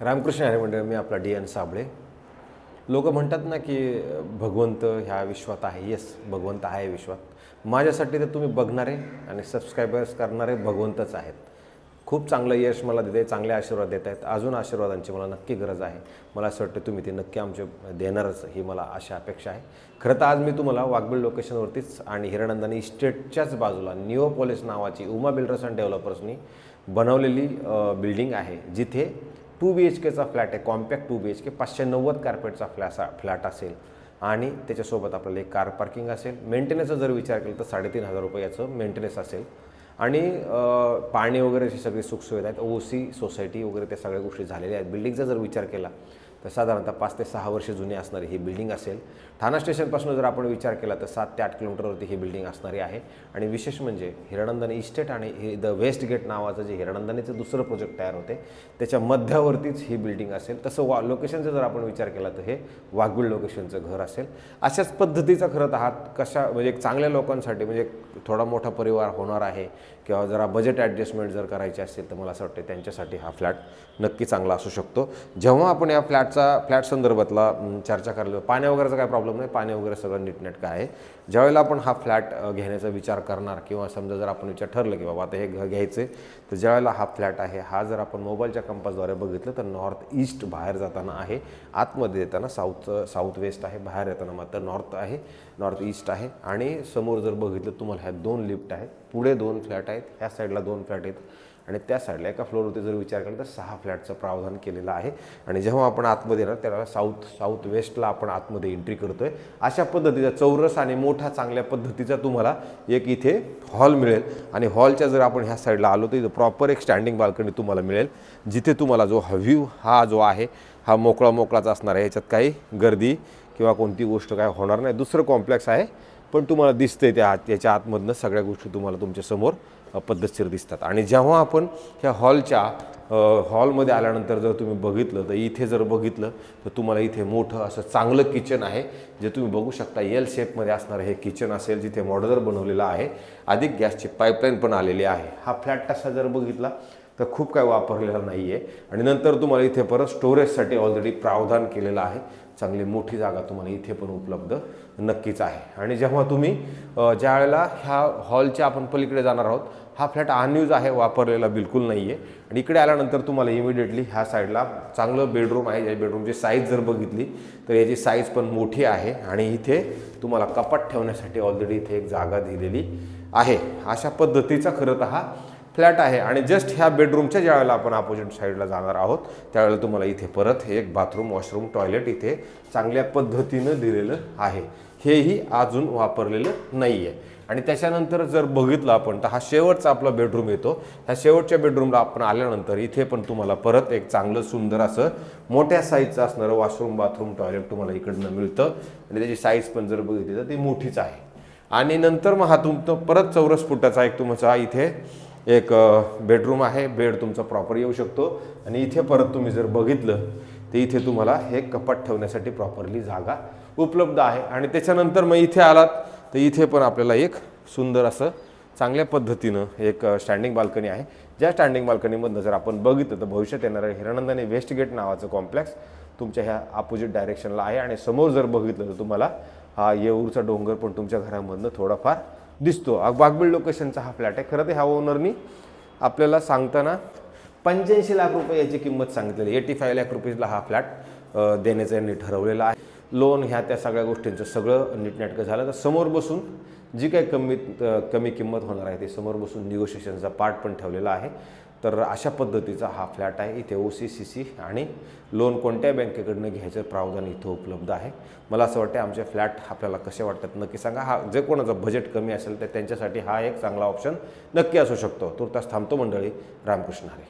रामकृष्ण हरी मंडळ, मी आपला D N Sable. लोक म्हणतात ना की भगवंत ह्या विश्वात आहे. येस, भगवंत आहे विश्वात. माझ्यासाठी तर तुम्ही बघणारे आणि सबस्क्रायबर्स करणारे भगवंतच आहेत. खूप चांगलं यश मला देते, चांगले आशीर्वाद देत आहेत. अजून आशीर्वादांची मला नक्की गरज आहे. मला असं वाटतं तुम्ही ते नक्की आमचे देणारच, ही मला अशा अपेक्षा आहे. खरं तर आज मी तुम्हाला वाघबीळ लोकेशनवरतीच आणि हिरणंदानी इस्टेटच्याच बाजूला निओपोलिस नावाची उमा बिल्डर्स अँड डेव्हलपर्सनी बनवलेली बिल्डिंग आहे, जिथे 2 BHKचा फ्लॅट आहे. कॉम्पॅक्ट 2 BHK 590 कार्पेटचा फ्लॅट असेल आणि त्याच्यासोबत आपल्याला एक कार पार्किंग असेल. मेंटेनन्सचा जर विचार केला तर 3,500 रुपये याचं मेंटेनन्स असेल आणि पाणी वगैरेची सगळी सुखसुविधा आहेत. OC सोसायटी वगैरे त्या सगळ्या गोष्टी झालेल्या आहेत. बिल्डिंगचा जर विचार केला तर साधारणतः 5 ते 6 वर्ष जुनी असणारी ही बिल्डिंग असेल. ठाणा स्टेशनपासून जर आपण विचार केला तर 7 ते 8 किलोमीटरवरती ही बिल्डिंग असणारी आहे. आणि विशेष म्हणजे हिरणंदानी इस्टेट आणि हे द वेस्ट गेट नावाचं जे हिरणंदानीचं दुसरं प्रोजेक्ट तयार होते त्याच्या मध्यावरतीच ही बिल्डिंग असेल. तसं लोकेशनचा जर आपण विचार केला तर हे वाघबीळ लोकेशनचं घर असेल. अशाच पद्धतीचा खरं तर कशा म्हणजे एक चांगल्या लोकांसाठी, म्हणजे थोडा मोठा परिवार होणार आहे किंवा जरा बजेट ॲडजस्टमेंट जर करायची असेल तर मला असं वाटतं त्यांच्यासाठी हा फ्लॅट नक्की चांगला असू शकतो. जेव्हा आपण या फ्लॅट संदर्भातला चर्चा करायला, पाण्या वगैरेचा काय प्रॉब्लेम नाही, पाणी वगैरे सगळं नीटनेटकं आहे. ज्यावेळेला आपण हा फ्लॅट घेण्याचा विचार करणार किंवा समजा जर आपण विचार ठरलं की बाबा आता हे घर घ्यायचं तर ज्यावेळेला हा फ्लॅट आहे, हा जर आपण मोबाईलच्या कंपासद्वारे बघितलं तर नॉर्थ ईस्ट बाहेर जाताना आहे, आतमध्ये येताना साऊथ वेस्ट आहे, बाहेर येताना मात्र नॉर्थ ईस्ट आहे. आणि समोर जर बघितलं तुम्हाला ह्या 2 लिफ्ट आहेत, पुढे 2 फ्लॅट आहेत, ह्या साईडला 2 फ्लॅट आहेत आणि त्या साईडला एका फ्लोअरवरती जर विचार केला तर 6 फ्लॅटचं प्रावधान केलेलं आहे. आणि जेव्हा आपण आतमध्ये येणार त्याला साऊथ वेस्टला आपण आतमध्ये एंट्री करतोय. अशा पद्धतीचा चौरस आणि मोठा चांगल्या पद्धतीचा तुम्हाला एक इथे हॉल मिळेल. आणि हॉलच्या जर आपण ह्या साईडला आलो तर इथं प्रॉपर एक स्टँडिंग बाल्कनी तुम्हाला मिळेल, जिथे तुम्हाला जो व्ह्यू हा जो आहे हा मोकळाच असणार आहे. ह्याच्यात काही गर्दी किंवा कोणती गोष्ट काय होणार नाही. दुसरं कॉम्प्लेक्स आहे पण तुम्हाला दिसतंय त्याच्या आतमधनं सगळ्या गोष्टी तुम्हाला तुमच्या समोर पद्धतशीर दिसतात. आणि जेव्हा आपण ह्या हॉलमध्ये आल्यानंतर जर तुम्ही बघितलं तर इथे जर बघितलं तर तुम्हाला इथे मोठं असं चांगलं किचन आहे, जे तुम्ही बघू शकता. L शेपमध्ये असणारं हे किचन असेल, जिथे मॉड्युलर बनवलेलं आहे, अधिक गॅसची पाईपलाईन पण आलेली आहे. हा फ्लॅट तसा जर बघितला तर खूप काय वापरलेला नाही आहे. आणि नंतर तुम्हाला इथे परत स्टोरेजसाठी ऑलरेडी प्रावधान केलेलं आहे. चांगली मोठी जागा तुम्हाला इथे पण उपलब्ध नक्कीच आहे. आणि जेव्हा तुम्ही ज्या वेळेला ह्या हॉलच्या आपण पलीकडे जाणार आहोत, हा फ्लॅट अनयूज आहे, वापरलेला बिलकुल नाही आहे. आणि इकडे आल्यानंतर तुम्हाला इमिडिएटली ह्या साईडला चांगलं बेडरूम आहे. या बेडरूमची साईज जर बघितली तर याची साईज पण मोठी आहे. आणि इथे तुम्हाला कपाट ठेवण्यासाठी ऑलरेडी इथे एक जागा दिलेली आहे. अशा पद्धतीचा खरं तर हा फ्लॅट आहे. आणि जस्ट ह्या बेडरूमच्या ज्या वेळेला आपण अपोजिट साईडला जाणार आहोत त्यावेळेला तुम्हाला इथे परत एक बाथरूम, वॉशरूम, टॉयलेट इथे चांगल्या पद्धतीनं दिलेलं आहे. हेही अजून वापरलेलं नाही आहे. आणि त्याच्यानंतर जर बघितलं आपण तर हा शेवटचा आपला बेडरूम येतो. ह्या शेवटच्या बेडरूमला आपण आल्यानंतर इथे पण तुम्हाला परत एक चांगलं सुंदर असं मोठ्या साईजचं असणारं वॉशरूम, बाथरूम, टॉयलेट तुम्हाला इकडनं मिळतं. आणि त्याची साईज पण जर बघितली तर ती मोठीच आहे. आणि नंतर मग हा तुमचं परत 4 फुटाचा एक तुमचा इथे एक बेडरूम आहे. बेड तुमचा प्रॉपर येऊ शकतो. आणि इथे परत तुम्ही जर बघितलं तर इथे तुम्हाला हे कपाट ठेवण्यासाठी प्रॉपरली जागा उपलब्ध आहे. आणि त्याच्यानंतर मग इथे आलात तर इथे पण आपल्याला एक सुंदर असं चांगल्या पद्धतीनं एक स्टँडिंग बाल्कनी आहे. ज्या स्टँडिंग बाल्कनीमधनं जर आपण बघितलं तर भविष्यात येणारं हिरणंदानी वेस्ट गेट नावाचं कॉम्प्लेक्स तुमच्या ह्या अपोजिट डायरेक्शनला आहे. आणि समोर जर बघितलं तर तुम्हाला हा येऊरचा डोंगर पण तुमच्या घरामधनं थोडाफार दिसतो. वाघबीळ लोकेशनचा हा फ्लॅट आहे. खरं तर ह्या ओनरनी आपल्याला सांगताना 85 लाख रुपये याची किंमत सांगितलेली. 85 लाख रुपीजला हा फ्लॅट देण्याचं यांनी ठरवलेलं आहे. लोन ह्या त्या सगळ्या गोष्टींचं सगळं नीटनेटकं झालं तर समोर बसून जी काही कमी किंमत होणार आहे ते समोर बसून निगोशिएशनचा पार्ट पण ठेवलेला आहे. तर अशा पद्धतीचा हा फ्लॅट आहे. इथे OC आणि लोन कोणत्या बँकेकडनं घ्यायचं प्रावधान इथं उपलब्ध आहे. मला असं वाटतं आमचे फ्लॅट आपल्याला कसे वाटतात नक्की सांगा. हा जे कोणाचं बजेट कमी असेल तर त्यांच्यासाठी हा एक चांगला ऑप्शन नक्की असू शकतो. तुर्तास थांबतो मंडळी. रामकृष्ण हरी.